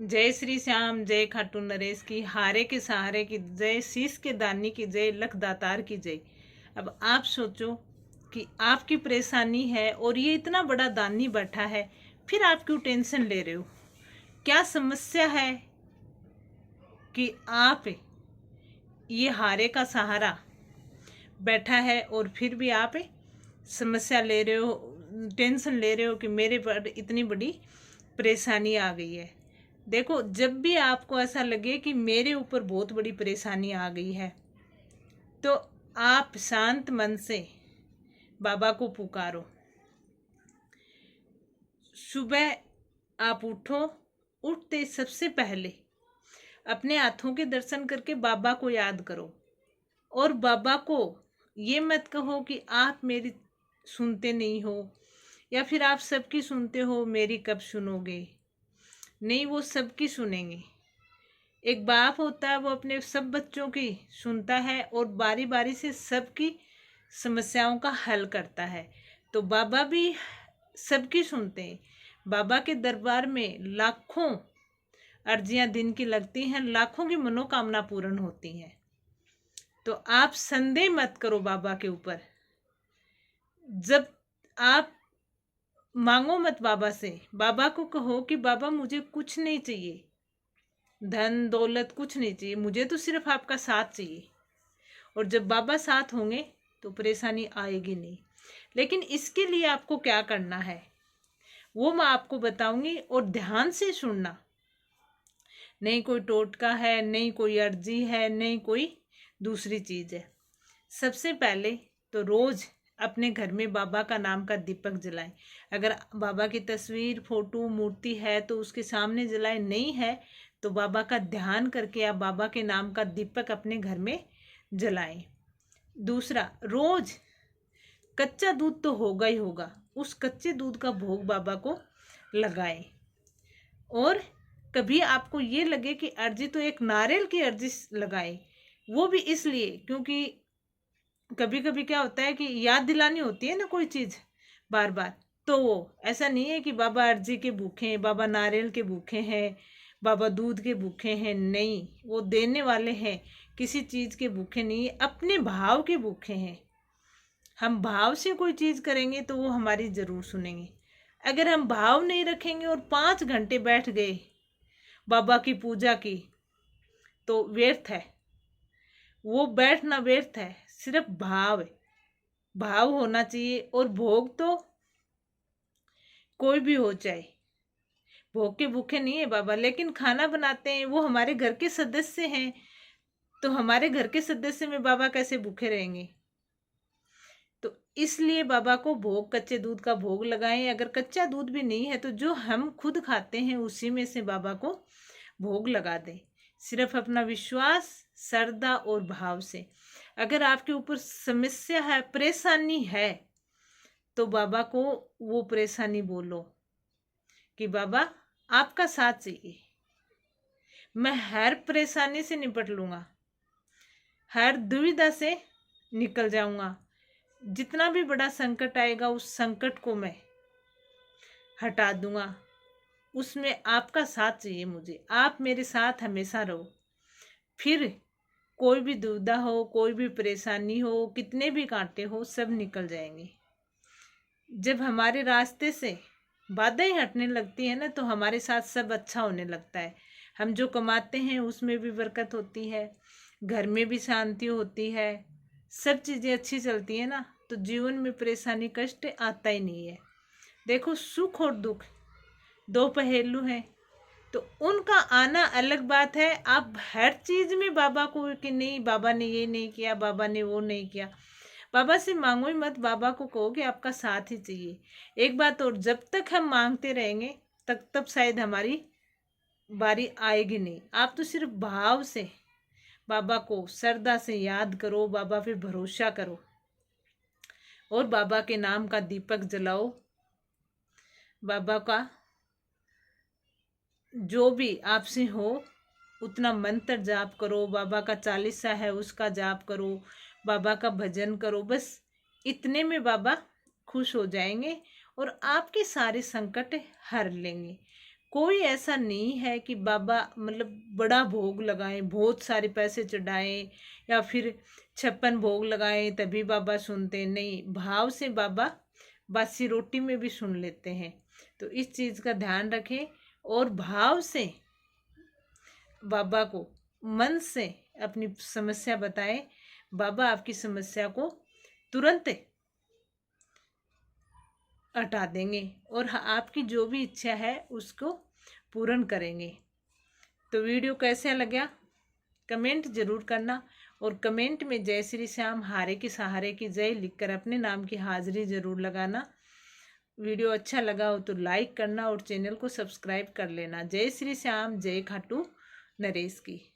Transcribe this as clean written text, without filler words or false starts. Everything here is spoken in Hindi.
जय श्री श्याम, जय खाटू नरेश की, हारे के सहारे की जय, शीश के दानी की जय, लख दातार की जय। अब आप सोचो कि आपकी परेशानी है और ये इतना बड़ा दानी बैठा है, फिर आप क्यों टेंशन ले रहे हो? क्या समस्या है कि आप ये हारे का सहारा बैठा है और फिर भी आप समस्या ले रहे हो, टेंशन ले रहे हो कि मेरे पर इतनी बड़ी परेशानी आ गई है। देखो, जब भी आपको ऐसा लगे कि मेरे ऊपर बहुत बड़ी परेशानी आ गई है, तो आप शांत मन से बाबा को पुकारो। सुबह आप उठो, उठते सबसे पहले अपने हाथों के दर्शन करके बाबा को याद करो और बाबा को ये मत कहो कि आप मेरी सुनते नहीं हो या फिर आप सबकी सुनते हो, मेरी कब सुनोगे। नहीं, वो सबकी सुनेंगे। एक बाप होता है, वो अपने सब बच्चों की सुनता है और बारी बारी से सबकी समस्याओं का हल करता है। तो बाबा भी सबकी सुनते हैं। बाबा के दरबार में लाखों अर्जियां दिन की लगती हैं, लाखों की मनोकामना पूर्ण होती हैं। तो आप संदेह मत करो बाबा के ऊपर। जब आप मांगो मत बाबा से, बाबा को कहो कि बाबा मुझे कुछ नहीं चाहिए, धन दौलत कुछ नहीं चाहिए, मुझे तो सिर्फ आपका साथ चाहिए। और जब बाबा साथ होंगे तो परेशानी आएगी नहीं। लेकिन इसके लिए आपको क्या करना है वो मैं आपको बताऊंगी, और ध्यान से सुनना। नहीं कोई टोटका है, नहीं कोई अर्जी है, नहीं कोई दूसरी चीज है। सबसे पहले तो रोज अपने घर में बाबा का नाम का दीपक जलाएं। अगर बाबा की तस्वीर, फोटो, मूर्ति है तो उसके सामने जलाएं, नहीं है तो बाबा का ध्यान करके आप बाबा के नाम का दीपक अपने घर में जलाएं। दूसरा, रोज कच्चा दूध तो होगा ही होगा, उस कच्चे दूध का भोग बाबा को लगाएं। और कभी आपको ये लगे कि अर्जी, तो एक नारियल की अर्जी लगाएं। वो भी इसलिए क्योंकि कभी कभी क्या होता है कि याद दिलानी होती है ना कोई चीज बार बार, तो वो ऐसा नहीं है कि बाबा अर्जी के भूखे हैं, बाबा नारियल के भूखे हैं, बाबा दूध के भूखे हैं। नहीं, वो देने वाले हैं, किसी चीज के भूखे नहीं है, अपने भाव के भूखे हैं। हम भाव से कोई चीज करेंगे तो वो हमारी जरूर सुनेंगे। अगर हम भाव नहीं रखेंगे और 5 घंटे बैठ गए बाबा की पूजा की, तो व्यर्थ है, वो बैठना व्यर्थ है। सिर्फ भाव है, भाव होना चाहिए। और भोग तो कोई भी हो जाए, भोग के भूखे नहीं है बाबा, लेकिन खाना बनाते हैं, वो हमारे घर के सदस्य हैं, तो हमारे घर के सदस्य में बाबा कैसे भूखे रहेंगे। तो इसलिए बाबा को भोग, कच्चे दूध का भोग लगाएं। अगर कच्चा दूध भी नहीं है तो जो हम खुद खाते हैं उसी में से बाबा को भोग लगा दें, सिर्फ अपना विश्वास, श्रद्धा और भाव से। अगर आपके ऊपर समस्या है, परेशानी है, तो बाबा को वो परेशानी बोलो कि बाबा आपका साथ चाहिए, मैं हर परेशानी से निपट लूंगा, हर दुविधा से निकल जाऊंगा। जितना भी बड़ा संकट आएगा उस संकट को मैं हटा दूंगा, उसमें आपका साथ चाहिए मुझे, आप मेरे साथ हमेशा रहो। फिर कोई भी दुविधा हो, कोई भी परेशानी हो, कितने भी कांटे हो, सब निकल जाएंगे। जब हमारे रास्ते से बाधाएं हटने लगती है ना, तो हमारे साथ सब अच्छा होने लगता है। हम जो कमाते हैं उसमें भी बरकत होती है, घर में भी शांति होती है, सब चीज़ें अच्छी चलती है ना, तो जीवन में परेशानी, कष्ट आता ही नहीं है। देखो, सुख और दुख दो पहलू हैं, तो उनका आना अलग बात है। आप हर चीज में बाबा को कि नहीं बाबा ने ये नहीं किया, बाबा ने वो नहीं किया, बाबा से मांगो ही मत। बाबा को कहो कि आपका साथ ही चाहिए। एक बात और, जब तक हम मांगते रहेंगे तब शायद हमारी बारी आएगी नहीं। आप तो सिर्फ भाव से बाबा को श्रद्धा से याद करो, बाबा पे भरोसा करो और बाबा के नाम का दीपक जलाओ। बाबा का जो भी आपसे हो उतना मंत्र जाप करो, बाबा का चालीसा है उसका जाप करो, बाबा का भजन करो। बस इतने में बाबा खुश हो जाएंगे और आपके सारे संकट हर लेंगे। कोई ऐसा नहीं है कि बाबा मतलब बड़ा भोग लगाएं, बहुत सारे पैसे चढ़ाएं या फिर 56 भोग लगाएं तभी बाबा सुनते, नहीं, भाव से बाबा बासी रोटी में भी सुन लेते हैं। तो इस चीज़ का ध्यान रखें और भाव से बाबा को मन से अपनी समस्या बताएं। बाबा आपकी समस्या को तुरंत हटा देंगे और आपकी जो भी इच्छा है उसको पूर्ण करेंगे। तो वीडियो कैसा लगा कमेंट जरूर करना और कमेंट में जय श्री श्याम हारे के सहारे की जय लिखकर अपने नाम की हाजिरी जरूर लगाना। वीडियो अच्छा लगा हो तो लाइक करना और चैनल को सब्सक्राइब कर लेना। जय श्री श्याम, जय खाटू नरेश की।